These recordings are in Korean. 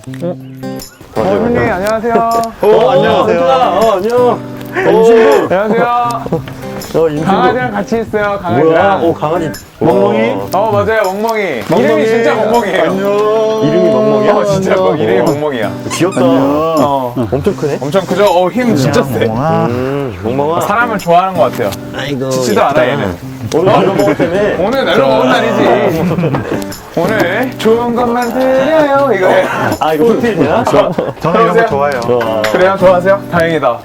형님 안녕하세요. 안녕하세요. 안녕. 인친구. 안녕하세요. 인친구. 강아지랑 같이 있어요. 뭐야? 강아지랑. 강아지. 멍멍이? 맞아요. 멍멍이. 이름이 진짜 멍멍이에요. 안녕. 이름이 멍멍이야? 진짜 이름이 멍멍이야. 귀엽다. 엄청 크네? 엄청 크죠? 힘 진짜 세. 멍멍아. 사람을 좋아하는 것 같아요. 아이고. 짖지도 않아 얘는. 오늘 날로 먹었다며? 오늘 날로 먹은 날이지. 오늘 좋은 것만 드려요 이거예요. 이거 풀필이야? 저는 이런 거 좋아해요. 그래요? 좋아하세요? 다행이다.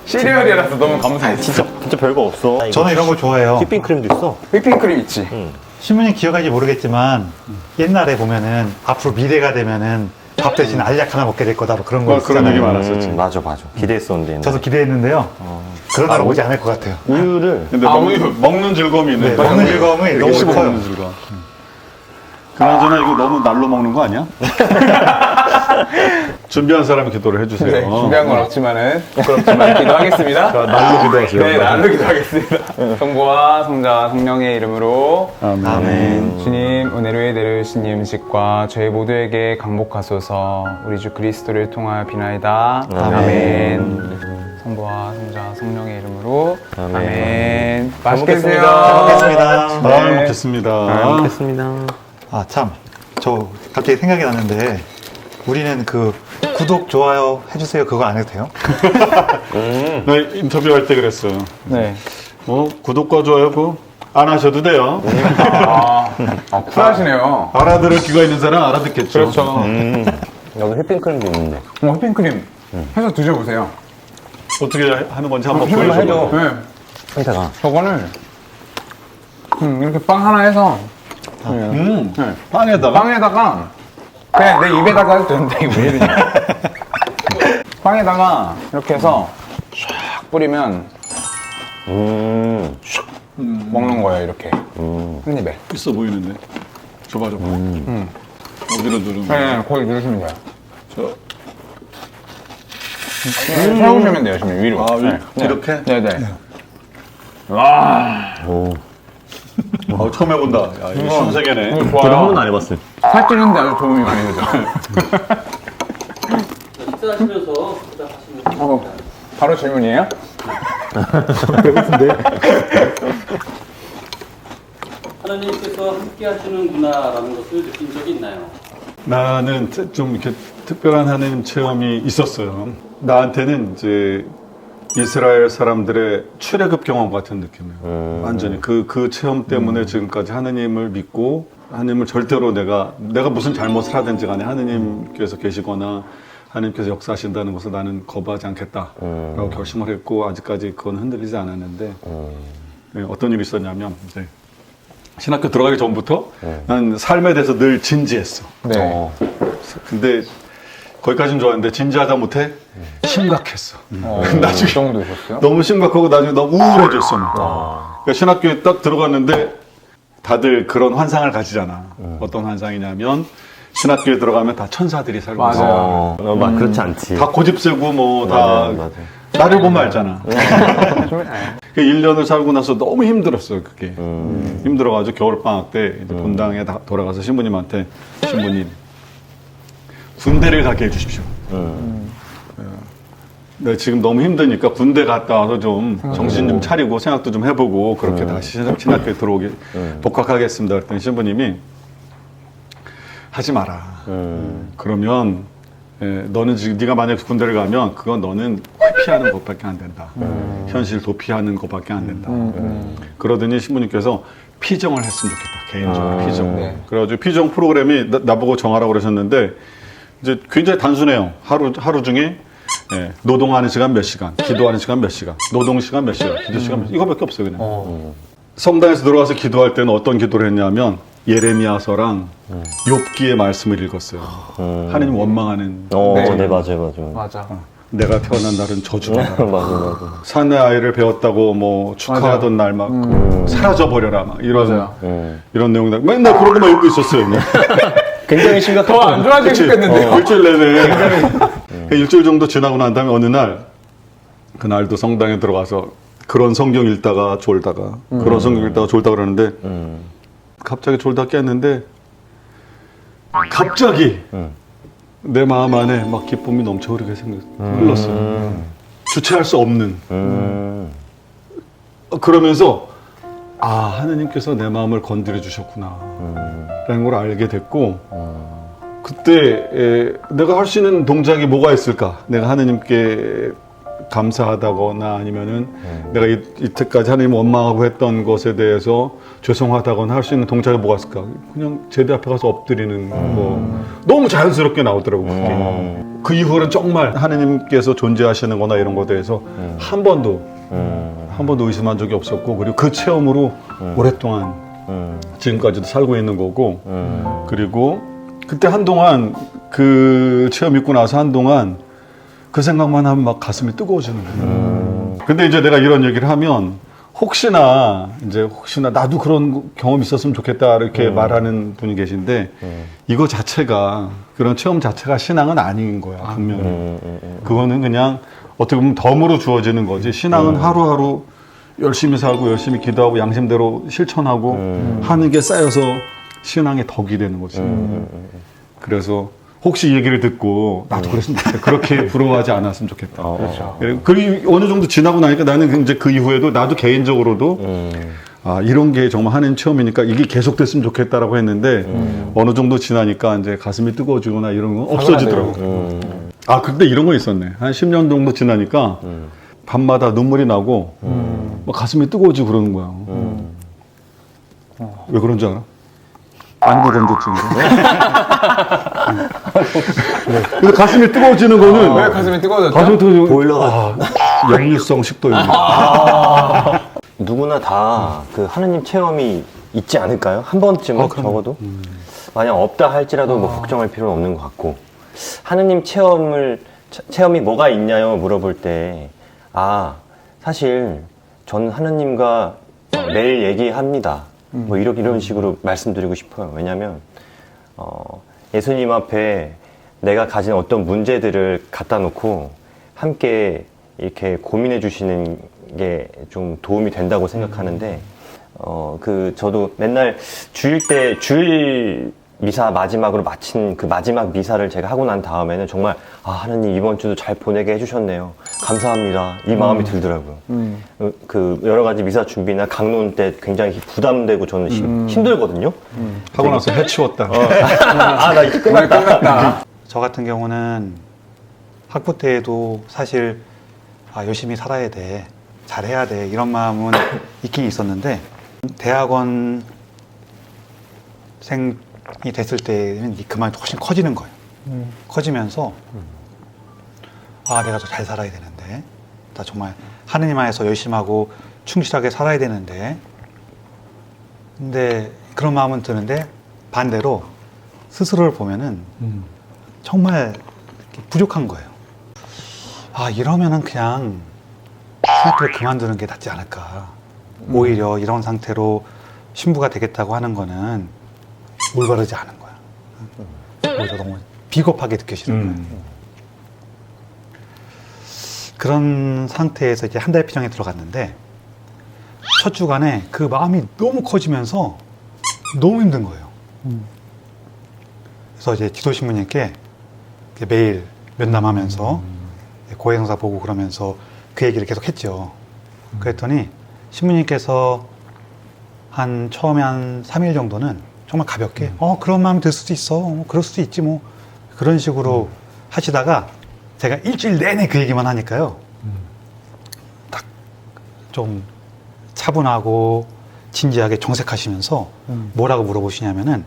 시리얼이라서 너무 감사해. 진짜 별거 없어. 저는 이런 거 좋아해요. 휘핑크림도 있어. 휘핑크림 있지? 신부님 기억하는지 모르겠지만 옛날에 보면은 앞으로 미래가 되면은 밥 대신 알약 하나 먹게 될 거다 뭐 그런 거 그런 있잖아요. 얘기 많았었지. 맞아. 기대했었는데. 저도 기대했는데요. 그런 날 오지 않을 것 같아요. 우유를. 근데 우유. 먹는 즐거움이 네, 있네. 먹는 즐거움이 너무 역시 커요. 먹는 즐거움. 그나저나 이거 너무 날로 먹는 거 아니야? 준비한 사람이 기도를 해주세요. 네, 준비한 건 없지만은 부끄럽지만 기도하겠습니다. 자, 날로 기도하세요. 네, 나로 기도하겠습니다. 성부와 성자 성령의 이름으로 아멘. 주님, 오늘의 내려주신 이 음식과 저희 모두에게 강복하소서. 우리 주 그리스도를 통하여 비나이다. 아멘. 성부와 성자 성령의 이름으로 아멘. 맛있게 드세요. 먹겠습니다. 잘 먹겠습니다. 먹겠습니다. 참, 저 갑자기 생각이 났는데 우리는 그 구독, 좋아요 해주세요 그거 안 해도 돼요? 나 인터뷰할 때 그랬어요. 네. 구독과 좋아요 그거 안 하셔도 돼요. 쿨하시네요. 알아들을 귀가 있는 사람 알아듣겠죠. 그렇죠. 여기 휘핑크림도 있는데. 휘핑크림 해서 드셔보세요. 어떻게 하는 건지 한번 힘을 보여줘. 해줘. 네. 상태가. 저거는 이렇게 빵 하나 해서 네. 빵에다가 빵에다가 그냥 내 입에다가 해도 되는데 이거 왜 이러냐. 빵에다가 이렇게 해서 샥 뿌리면 먹는 거예요 이렇게 한 입에. 있어 보이는데. 줘봐. 어디로 누르는 거야? 네, 거기 누르시면 돼요. 저, 세우시면 돼요 지금 위로. 이렇게? 네네. 와, 처음 해본다. 야, 이거 신세계네. 이거 저도 한 좋아요. 번도 안 해봤어요. 살찌는데 아주 도움이 많이 되죠. 식사하시면서 부탁하시면 바로 질문이에요? 하나님께서 함께 하시는구나라는 것을 느낀 적이 있나요? 나는 좀 이렇게 특별한 하나님 체험이 있었어요. 나한테는 이제 이스라엘 사람들의 출애굽 경험 같은 느낌이에요. 완전히 그 체험 때문에 지금까지 하느님을 믿고 하느님을 절대로 내가 무슨 잘못을 하든지 간에 하느님께서 계시거나 하느님께서 역사하신다는 것을 나는 거부하지 않겠다라고 결심을 했고 아직까지 그건 흔들리지 않았는데 네, 어떤 일이 있었냐면 이제 신학교 들어가기 전부터 난 삶에 대해서 늘 진지했어. 네. 근데 거기까지는 좋았는데 진지하다 못해 심각했어. 나중에 그 정도셨어요? 너무 심각하고 나중에 너무 우울해졌어. 그러니까 신학교에 딱 들어갔는데 다들 그런 환상을 가지잖아. 어떤 환상이냐면 신학교에 들어가면 다 천사들이 살고 있어. 맞아요. 그렇지 않지. 다 고집세고 뭐 다 맞아. 나를 보면 알잖아. 그 1년을 살고 나서 너무 힘들었어요, 그게. 힘들어가지고 겨울방학 때 이제 본당에 돌아가서 신부님한테 신부님, 군대를 가게 해주십시오. 네, 지금 너무 힘드니까 군대 갔다 와서 좀 정신 좀 차리고 생각도 좀 해보고 그렇게 다시 신학교에 들어오게 복학하겠습니다. 그랬더니 신부님이 하지 마라. 그러면 너는 지금 네가 만약에 군대를 가면 그건 너는 회피하는 것밖에 안 된다. 현실 도피하는 것밖에 안 된다. 그러더니 신부님께서 피정을 했으면 좋겠다. 개인적으로 피정. 네. 그래가지고 피정 프로그램이 나보고 정하라고 그러셨는데 이제 굉장히 단순해요. 하루 중에 노동하는 시간 몇 시간, 기도하는 시간 몇 시간, 노동 시간 몇 시간, 기도 시간 몇 시간, 이거밖에 없어요 그냥. 성당에서 들어와서 기도할 때는 어떤 기도를 했냐면 예레미야서랑 욥기의 말씀을 읽었어요. 하나님 원망하는 네, 맞아요. 맞아. 내가 태어난 날은 저주받아라. 맞아. 사내 아이를 배웠다고 뭐 축하하던 날 막 사라져 버려라 막 이런 맞아요. 이런 내용들 맨날 그런 것만 읽고 있었어요. 그냥. 굉장히 심각한. 더 안 좋아지고 싶겠는데요? 일주일 내내 일주일 정도 지나고 난 다음에 어느 날 그날도 성당에 들어가서 그런 성경 읽다가 졸다가 그런 성경 읽다가 졸다가 그러는데 갑자기 졸다 깼는데 갑자기 내 마음 안에 막 기쁨이 넘쳐 흐르게 흘렀어요. 주체할 수 없는. 그러면서 하느님께서 내 마음을 건드려 주셨구나 라는 걸 알게 됐고, 그때 내가 할 수 있는 동작이 뭐가 있을까? 내가 하느님께 감사하다거나 아니면은 내가 이때까지 하느님 원망하고 했던 것에 대해서 죄송하다거나 할 수 있는 동작이 뭐가 있을까? 그냥 제대 앞에 가서 엎드리는 뭐 너무 자연스럽게 나오더라고 그게. 그 이후로는 정말 하느님께서 존재하시는 거나 이런 것에 대해서 한 번도 의심한 적이 없었고, 그리고 그 체험으로 오랫동안 지금까지도 살고 있는 거고, 그리고 그때 한동안 그 체험 있고 나서 한동안 그 생각만 하면 막 가슴이 뜨거워지는 거예요. 근데 이제 내가 이런 얘기를 하면 혹시나 나도 그런 경험이 있었으면 좋겠다 이렇게 말하는 분이 계신데, 이거 자체가, 그런 체험 자체가 신앙은 아닌 거야, 분명히. 그거는 그냥 어떻게 보면 덤으로 주어지는 거지. 신앙은 하루하루 열심히 살고 열심히 기도하고 양심대로 실천하고 하는 게 쌓여서 신앙의 덕이 되는 거지. 그래서 혹시 이 얘기를 듣고 나도 그랬으면 좋겠다, 그렇게 부러워하지 않았으면 좋겠다. 그리고 어느 정도 지나고 나니까 나는 이제 그 이후에도 나도 개인적으로도 이런 게 정말 하는 체험이니까 이게 계속됐으면 좋겠다라고 했는데, 어느 정도 지나니까 이제 가슴이 뜨거워지거나 이런 건 없어지더라고. 근데 이런 거 있었네. 한 10년 정도 지나니까 밤마다 눈물이 나고 막 가슴이 뜨거워지고 그러는 거야. 왜 그런 줄 알아? 안구 건조증인데. 그래서 가슴이 뜨거워지는 거는 왜 가슴이 뜨거워졌죠? 가슴이 뜨거워지고 보일러가. 역류성 식도염. 누구나 다 그 하느님 체험이 있지 않을까요? 한 번쯤은 적어도. 만약 없다 할지라도 뭐 걱정할 필요는 없는 것 같고, 하느님 체험이 뭐가 있냐요 물어볼 때, 사실 저는 하느님과 매일 얘기합니다. 뭐 이런 식으로 말씀드리고 싶어요. 왜냐면 예수님 앞에 내가 가진 어떤 문제들을 갖다 놓고 함께 이렇게 고민해 주시는 게 좀 도움이 된다고 생각하는데, 저도 맨날 주일 미사 마지막으로 마친 그 마지막 미사를 제가 하고 난 다음에는 정말 하느님 이번 주도 잘 보내게 해주셨네요, 감사합니다, 이 마음이 들더라고요. 그 여러 가지 미사 준비나 강론 때 굉장히 부담되고 저는 힘들거든요. 하고 나서 해치웠다. 나 이제 끝났다. 저 같은 경우는 학부 때에도 사실 열심히 살아야 돼, 잘해야 돼, 이런 마음은 있긴 있었는데, 대학원생이 됐을 때는 그 마음이 훨씬 커지는 거예요. 커지면서 내가 더 잘 살아야 되는데, 나 정말 하느님 안에서 열심히 하고 충실하게 살아야 되는데, 근데 그런 마음은 드는데, 반대로 스스로를 보면은 정말 부족한 거예요. 이러면은 그냥 신학교를 그만두는 게 낫지 않을까. 오히려 이런 상태로 신부가 되겠다고 하는 거는 올바르지 않은 거야. 오히려 너무 비겁하게 느껴지는 거야. 그런 상태에서 이제 한 달 필형에 들어갔는데, 첫 주간에 그 마음이 너무 커지면서 너무 힘든 거예요. 그래서 이제 지도신부님께 매일 면담하면서 고해성사 보고 그러면서 그 얘기를 계속 했죠. 그랬더니 신부님께서 처음에 한 3일 정도는 정말 가볍게 그런 마음이 들 수도 있어, 그럴 수도 있지 뭐, 그런 식으로 하시다가 제가 일주일 내내 그 얘기만 하니까요, 딱 좀 차분하고 진지하게 정색하시면서 뭐라고 물어보시냐면은,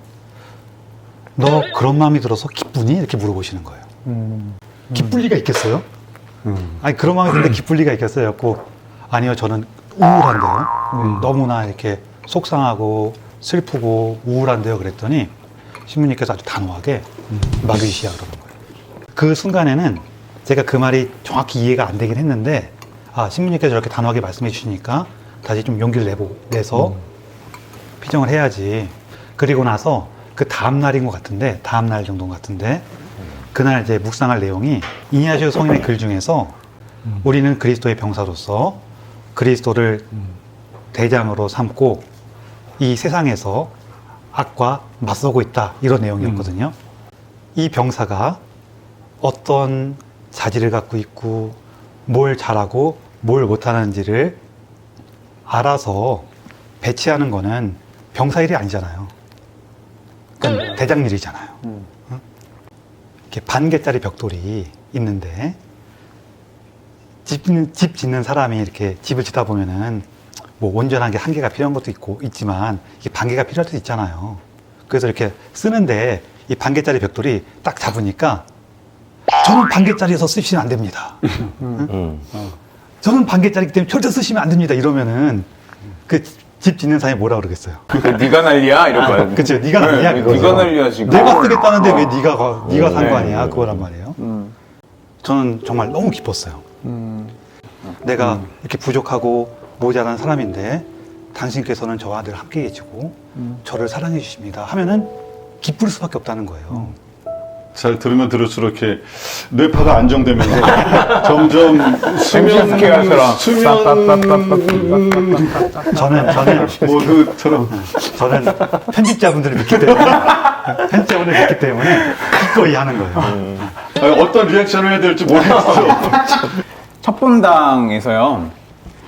너 그런 마음이 들어서 기쁘니? 이렇게 물어보시는 거예요. 기쁠 리가 있겠어요? 아니, 그런 마음이 드는데 기쁠 리가 있겠어요? 그래서 아니요, 저는 우울한데요. 너무나 이렇게 속상하고 슬프고 우울한데요. 그랬더니 신부님께서 아주 단호하게 막으시야 그러는 거예요. 그 순간에는 제가 그 말이 정확히 이해가 안 되긴 했는데, 신부님께서 저렇게 단호하게 말씀해 주시니까 다시 좀 용기를 내서 피정을 해야지. 그리고 나서 그 다음날인 것 같은데, 다음날 정도 같은데, 그날 이제 묵상할 내용이 이냐시오 성인의 글 중에서 우리는 그리스도의 병사로서 그리스도를 대장으로 삼고 이 세상에서 악과 맞서고 있다, 이런 내용이었거든요. 이 병사가 어떤 자질을 갖고 있고 뭘 잘하고 뭘 못하는지를 알아서 배치하는 거는 병사 일이 아니잖아요. 그건 대장 일이잖아요. 응? 이렇게 반 개짜리 벽돌이 있는데 집 짓는 사람이 이렇게 집을 짓다 보면은 뭐 온전한 게 한 개가 필요한 것도 있지만 이게 반 개가 필요할 수도 있잖아요. 그래서 이렇게 쓰는데 이 반 개짜리 벽돌이 딱 잡으니까 저는 반 개짜리에서 쓰시면 안 됩니다. 저는 반 개짜리이기 때문에 절대 쓰시면 안 됩니다. 이러면은 그 집 짓는 사람이 뭐라 그러겠어요? 네가 난리야 이럴 거야. 그쵸? 네가 난리야 그거죠. 네가 난리야 지금. 내가 쓰겠다는데 왜 네가 산 거 아니야? 그거란 말이에요. 저는 정말 너무 기뻤어요. 내가 이렇게 부족하고 모자란 사람인데 당신께서는 저와 늘 함께 계시고 저를 사랑해 주십니다 하면은 기쁠 수밖에 없다는 거예요. 잘 들으면 들을수록 이렇게 뇌파가 안정되면서 점점 수면 저는 모드처럼 저는 편집자분들을 믿기 때문에 기꺼이 하는 거예요. 어떤 리액션을 해야 될지 모르겠어. 첫 분당에서요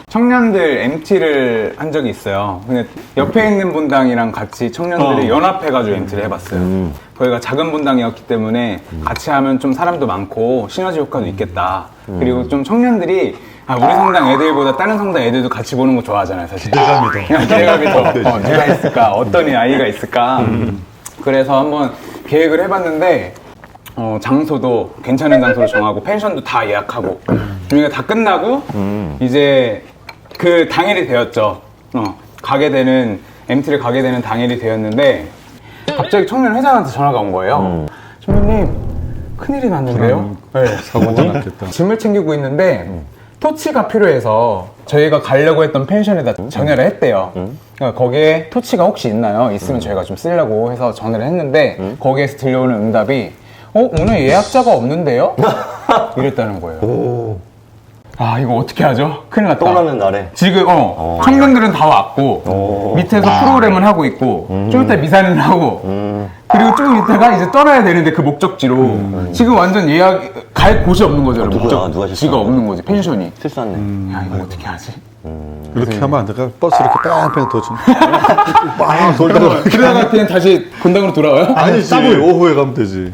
청년들 MT를 한 적이 있어요. 근데 옆에 있는 분당이랑 같이 청년들이 연합해가지고 MT를 해봤어요. 거기가 작은 분당이었기 때문에 같이 하면 좀 사람도 많고 시너지 효과도 있겠다. 그리고 좀 청년들이 우리 성당 애들보다 다른 성당 애들도 같이 보는 거 좋아하잖아요, 사실. 기대감이 더. 누가 있을까? 어떤 아이가 있을까? 그래서 한번 계획을 해봤는데 장소도 괜찮은 장소로 정하고 펜션도 다 예약하고 준비가 다 끝나고 이제 그 당일이 되었죠. MT를 가게 되는 당일이 되었는데 갑자기 청년 회장한테 전화가 온 거예요. 청년님 큰일이 났는데요. 네. 사고가 났겠다. 짐을 챙기고 있는데 토치가 필요해서 저희가 가려고 했던 펜션에다 전화를 했대요. 그러니까 거기에 토치가 혹시 있나요? 있으면 저희가 좀 쓰려고 해서 전화를 했는데 거기에서 들려오는 응답이 오늘 예약자가 없는데요? 이랬다는 거예요. 이거 어떻게 하죠? 큰일 났다. 떠나는 날에. 지금 청년들은 다 왔고 밑에서 프로그램을 하고 있고 좀 이따 미사는 하고 그리고 좀 이따가 이제 떠나야 되는데 그 목적지로 지금 완전 갈 곳이 없는 거죠. 누가 목적지가 없는 거지. 펜션이. 실수했네. 야, 이거 어떻게 하지? 이렇게 하면 안 될까? 버스 이렇게 뺑뺑 도중. 빵 돌다가 그러다가 그냥 다시 본당으로 돌아와요? 아니지. 오후에 가면 되지.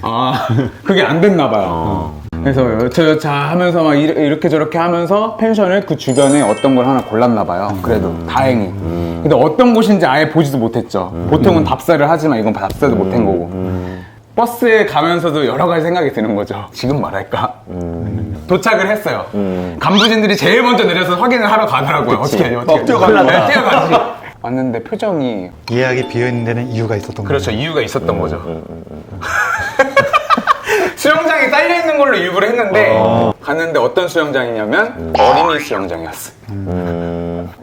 그게 안 됐나 봐요. 그래서 자 하면서 막 이렇게 저렇게 하면서 펜션을 그 주변에 어떤 걸 하나 골랐나 봐요. 그래도 다행히. 근데 어떤 곳인지 아예 보지도 못했죠. 보통은 답사를 하지만 이건 답사도 못한 거고. 버스에 가면서도 여러 가지 생각이 드는 거죠. 지금 말할까? 도착을 했어요. 간부진들이 제일 먼저 내려서 확인을 하러 가더라고요. 어떻게 해요? 뛰어가지. 왔는데 표정이 예약이 비어있는 데는 이유가 있었던 거예요. 그렇죠. 이유가 있었던 거죠. 수영장이 딸려있는 걸로 일부러 했는데 갔는데 어떤 수영장이냐면 어린이 수영장이었어요.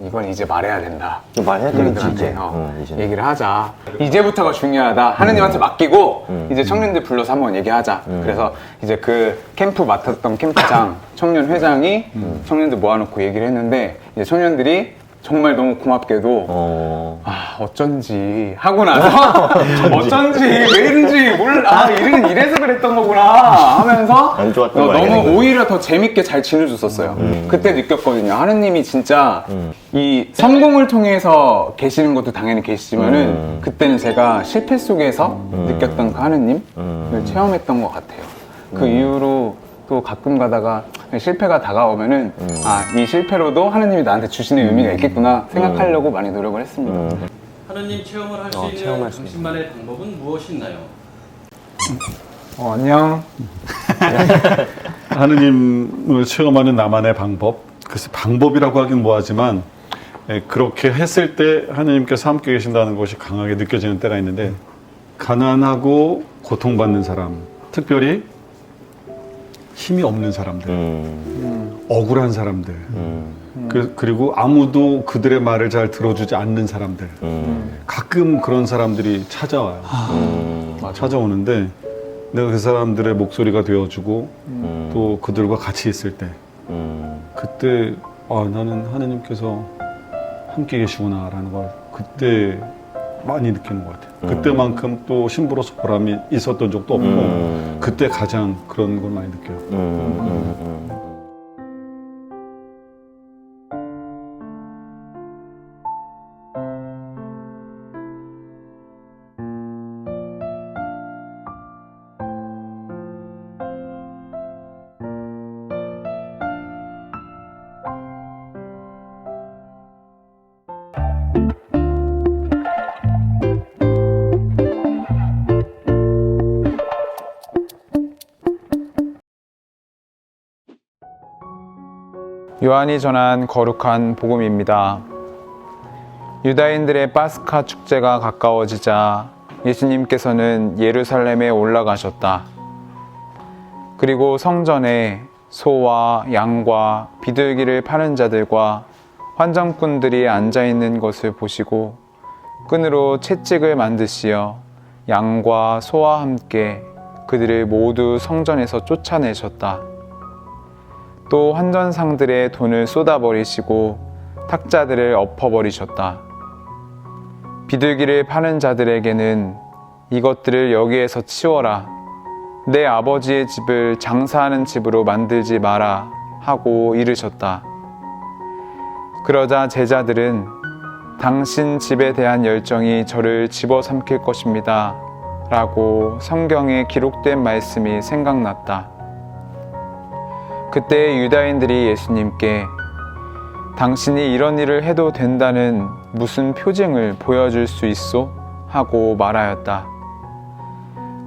이건 이제 말해야 된다. 말해야 되겠지, 청년들한테, 이제. 얘기를 하자. 이제부터가 중요하다. 하느님한테 맡기고 이제 청년들 불러서 한번 얘기하자. 그래서 이제 그 캠프 맡았던 캠프장 청년 회장이 청년들 모아놓고 얘기를 했는데 이제 청년들이 정말 너무 고맙게도 어쩐지 하고 나서 어쩐지 왜 이런지 몰라 이래서 그랬던 거구나 하면서 안 좋았던 거 너무 알겠는 오히려 더 재밌게 잘 지내줬었어요. 그때 느꼈거든요. 하느님이 진짜 이 성공을 통해서 계시는 것도 당연히 계시지만은 그때는 제가 실패 속에서 느꼈던 그 하느님을 체험했던 것 같아요. 그 이후로 또 가끔 가다가 실패가 다가오면은 이 실패로도 하느님이 나한테 주시는 의미가 있겠구나 생각하려고 많이 노력을 했습니다. 하느님 체험을 할 수 있는 당신만의 방법은 무엇이 있나요? 안녕. 하느님을 체험하는 나만의 방법. 글쎄 방법이라고 하긴 뭐하지만 그렇게 했을 때 하느님께서 함께 계신다는 것이 강하게 느껴지는 때가 있는데 가난하고 고통받는 사람, 특별히 힘이 없는 사람들, 억울한 사람들, 그리고 아무도 그들의 말을 잘 들어주지 않는 사람들, 가끔 그런 사람들이 찾아와요. 찾아오는데 내가 그 사람들의 목소리가 되어주고 또 그들과 같이 있을 때 그때 나는 하느님께서 함께 계시구나라는 걸 그때 많이 느끼는 것 같아요. 그때만큼 또 신부로서 보람이 있었던 적도 없고 그때 가장 그런 걸 많이 느껴요. 요한이 전한 거룩한 복음입니다. 유다인들의 파스카 축제가 가까워지자 예수님께서는 예루살렘에 올라가셨다. 그리고 성전에 소와 양과 비둘기를 파는 자들과 환전꾼들이 앉아있는 것을 보시고 끈으로 채찍을 만드시어 양과 소와 함께 그들을 모두 성전에서 쫓아내셨다. 또 환전상들의 돈을 쏟아버리시고 탁자들을 엎어버리셨다. 비둘기를 파는 자들에게는 이것들을 여기에서 치워라. 내 아버지의 집을 장사하는 집으로 만들지 마라 하고 이르셨다. 그러자 제자들은 당신 집에 대한 열정이 저를 집어삼킬 것입니다 라고 성경에 기록된 말씀이 생각났다. 그때 유다인들이 예수님께 당신이 이런 일을 해도 된다는 무슨 표징을 보여줄 수 있소? 하고 말하였다.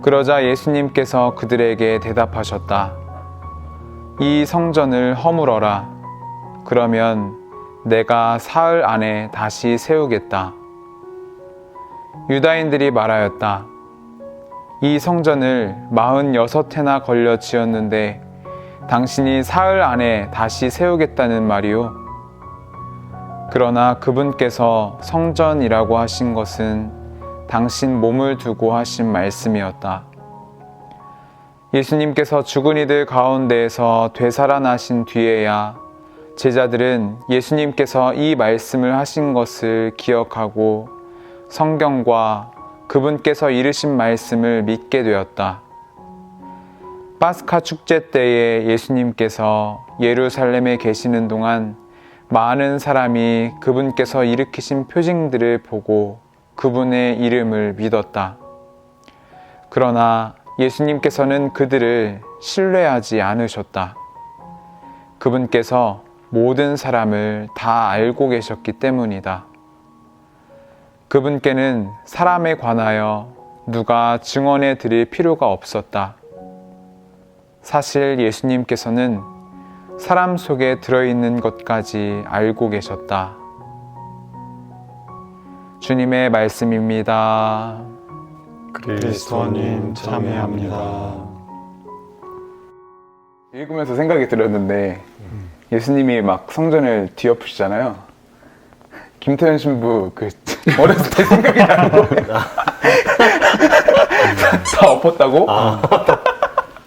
그러자 예수님께서 그들에게 대답하셨다. 이 성전을 허물어라. 그러면 내가 사흘 안에 다시 세우겠다. 유다인들이 말하였다. 이 성전을 46해나 걸려 지었는데 당신이 사흘 안에 다시 세우겠다는 말이요. 그러나 그분께서 성전이라고 하신 것은 당신 몸을 두고 하신 말씀이었다. 예수님께서 죽은 이들 가운데에서 되살아나신 뒤에야 제자들은 예수님께서 이 말씀을 하신 것을 기억하고 성경과 그분께서 이르신 말씀을 믿게 되었다. 파스카 축제 때에 예수님께서 예루살렘에 계시는 동안 많은 사람이 그분께서 일으키신 표징들을 보고 그분의 이름을 믿었다. 그러나 예수님께서는 그들을 신뢰하지 않으셨다. 그분께서 모든 사람을 다 알고 계셨기 때문이다. 그분께는 사람에 관하여 누가 증언해 드릴 필요가 없었다. 사실 예수님께서는 사람 속에 들어있는 것까지 알고 계셨다. 주님의 말씀입니다. 그리스도님 참여합니다. 읽으면서 생각이 들었는데 예수님이 막 성전을 뒤엎으시잖아요. 김태현 신부 그 어렸을 때 생각이 나는 거예요. 다 엎었다고?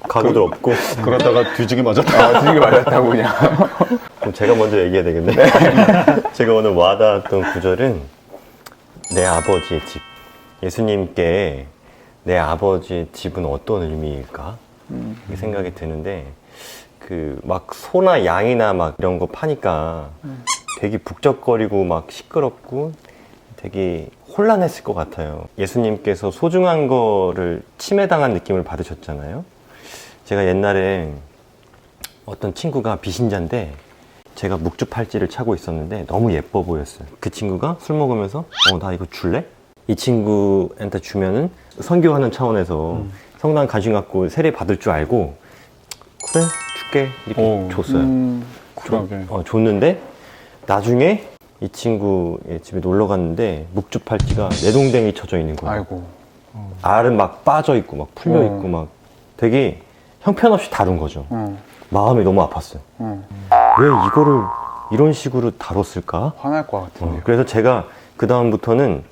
가구들 없고. 그러다가 뒤지게 맞았다. 뒤지게 맞았다고 그냥. 그럼 제가 먼저 얘기해야 되겠네. 제가 오늘 와닿았던 구절은 내 아버지의 집. 예수님께 내 아버지의 집은 어떤 의미일까? 이 생각이 드는데, 그 막 소나 양이나 막 이런 거 파니까 되게 북적거리고 막 시끄럽고 되게 혼란했을 것 같아요. 예수님께서 소중한 거를 침해당한 느낌을 받으셨잖아요. 제가 옛날에 어떤 친구가 비신자인데 제가 묵주 팔찌를 차고 있었는데 너무 예뻐 보였어요. 그 친구가 술 먹으면서 나 이거 줄래? 이 친구한테 주면은 선교하는 차원에서 성당 관심 갖고 세례 받을 줄 알고 그래 줄게 이렇게 줬어요. 그러게. 줬는데 나중에 이 친구의 집에 놀러 갔는데 묵주 팔찌가 내동댕이 쳐져 있는 거예요. 아이고. 알은 막 빠져 있고 막 풀려 있고 막 되게 형편없이 다룬 거죠. 마음이 너무 아팠어요. 왜 이거를 이런 식으로 다뤘을까? 화날 것 같은데요. 그래서 제가 그 다음부터는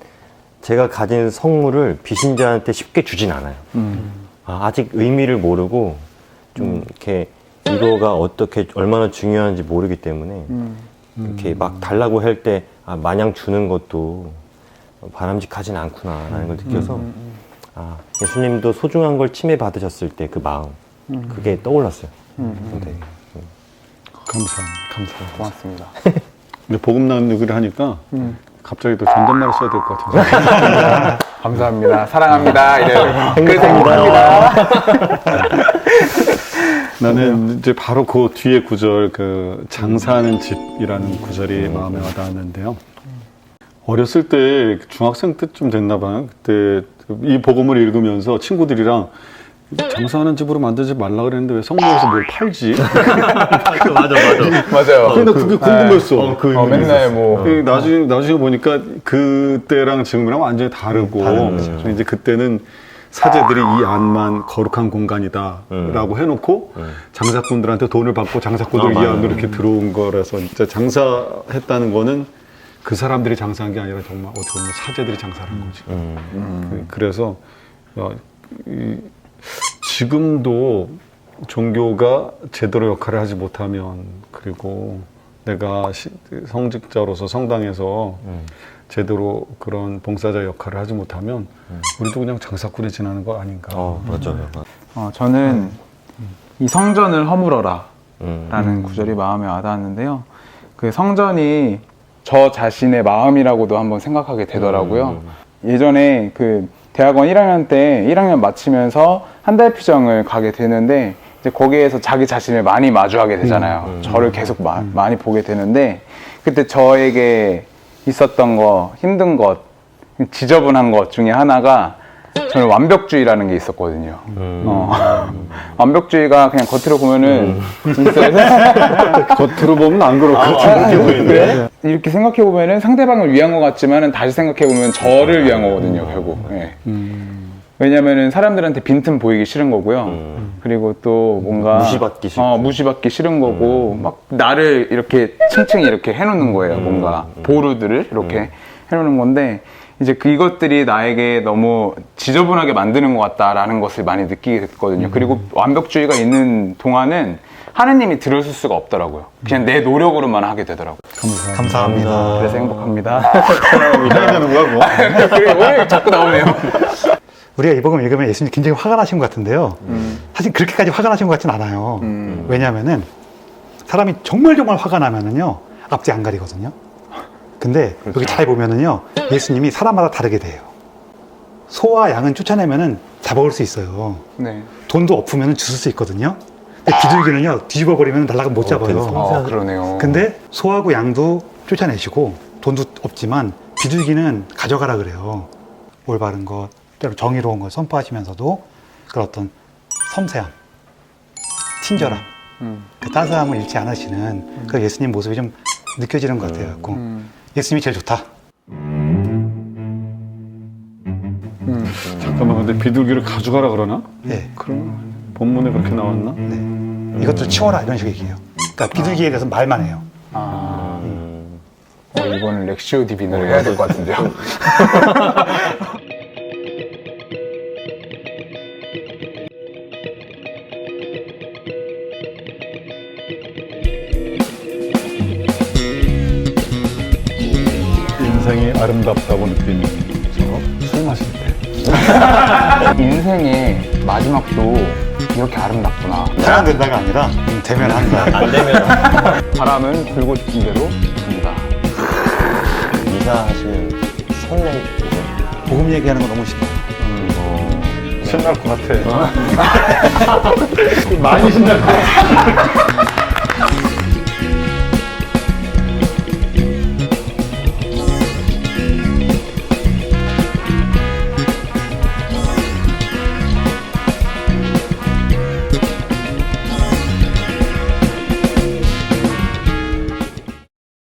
제가 가진 선물을 비신자한테 쉽게 주진 않아요. 아직 의미를 모르고 좀 이렇게 이거가 어떻게 얼마나 중요한지 모르기 때문에 이렇게 막 달라고 할 때 마냥 주는 것도 바람직하진 않구나라는 걸 느껴서 아, 예수님도 소중한 걸 침해받으셨을 때 그 마음 그게 떠올랐어요. 네. 감사합니다. 고맙습니다. 근데 복음 나누기를 하니까 갑자기 또 존댓말을 써야 될 것 같아서. 감사합니다. 사랑합니다. 이래요. 행복합니다. 나는 이제 바로 그 뒤에 구절, 그 장사하는 집이라는 구절이 마음에 와닿았는데요. 어렸을 때 중학생 때쯤 됐나 봐요. 그때 이 복음을 읽으면서 친구들이랑 장사하는 집으로 만들지 말라 그랬는데 왜 성경에서 뭘 팔지? 맞아요. 근데 그게 궁금했어. 맨날 뭐 나중에 보니까 그때랑 지금이랑 완전히 다르고 이제 그때는 사제들이 이 안만 거룩한 공간이다라고 해놓고 장사꾼들한테 돈을 받고 장사꾼들 이 안으로 이렇게 들어온 거라서 진짜 장사했다는 거는 그 사람들이 장사한 게 아니라 정말 어떻게 보면 사제들이 장사를 한 거지. 그래서 지금도 종교가 제대로 역할을 하지 못하면, 그리고 내가 성직자로서 성당에서 제대로 그런 봉사자 역할을 하지 못하면 우리도 그냥 장사꾼에 지나는 거 아닌가. 맞아요. 저는 이 성전을 허물어라 라는 구절이 마음에 와닿았는데요. 그 성전이 저 자신의 마음이라고도 한번 생각하게 되더라고요. 예전에 그 대학원 1학년 때 1학년 마치면서 한 달 표정을 가게 되는데 이제 거기에서 자기 자신을 많이 마주하게 되잖아요. 저를 계속 많이 보게 되는데 그때 저에게 있었던 거, 힘든 것, 지저분한 것 중에 하나가 저는 완벽주의라는 게 있었거든요. 완벽주의가 그냥 겉으로 보면은 겉으로 보면 안 그렇고 그래? 이렇게 생각해 보면은 상대방을 위한 것 같지만은 다시 생각해 보면 저를 위한 거거든요, 결국. 예. 왜냐면은 사람들한테 빈틈 보이기 싫은 거고요. 그리고 또 뭔가 무시받기 싫고. 무시받기 싫은 거고 막 나를 이렇게 층층이 이렇게 해놓는 거예요. 뭔가 보루들을 이렇게 해놓는 건데 이제 이것들이 나에게 너무 지저분하게 만드는 것 같다라는 것을 많이 느끼게 됐거든요. 그리고 완벽주의가 있는 동안은 하느님이 들어줄 수가 없더라고요. 그냥 내 노력으로만 하게 되더라고요. 감사합니다. 그래서 행복합니다. 해야 되는 거야 뭐. 그게 왜 자꾸 나오네요. 우리가 이 복음 읽으면 예수님 굉장히 화가 나신 것 같은데요. 사실 그렇게까지 화가 나신 것 같진 않아요. 왜냐하면은 사람이 정말 화가 나면은요 앞뒤 안 가리거든요. 근데 여기 잘 보면은요 예수님이 사람마다 다르게 돼요. 소와 양은 쫓아내면은 잡아올 수 있어요. 네. 돈도 엎으면은 주실 수 있거든요. 근데 비둘기는요 뒤집어 버리면 날아가 못 잡아요. 그러네요. 근데 소하고 양도 쫓아내시고 돈도 없지만 비둘기는 가져가라 그래요. 올바른 것, 때로 정의로운 걸 선포하시면서도 그런 어떤 섬세함, 친절함, 그 따스함을 잃지 않으시는 그 예수님 모습이 좀 느껴지는 것 같아요. 예수님이 제일 좋다. 잠깐만, 근데 비둘기를 가져가라 그러나? 네. 그럼 본문에 그렇게 나왔나? 네. 이것들 치워라 이런 식의 얘기예요. 그러니까 비둘기에 대해서 말만 해요. 이거는 렉시오 디비너를 해야 될 것 같은데요. 인생이 아름답다고 느끼는 술 마실 때. 인생의 마지막도 이렇게 아름답구나. 태양된다가 아니라 되면 한다. 안 되면 바람은 불고 싶은 대로 붑니다. 이사하시면 설레. 복음 얘기하는 거 너무 싫어요. 신날 것 같아. 많이 신날 것 같아.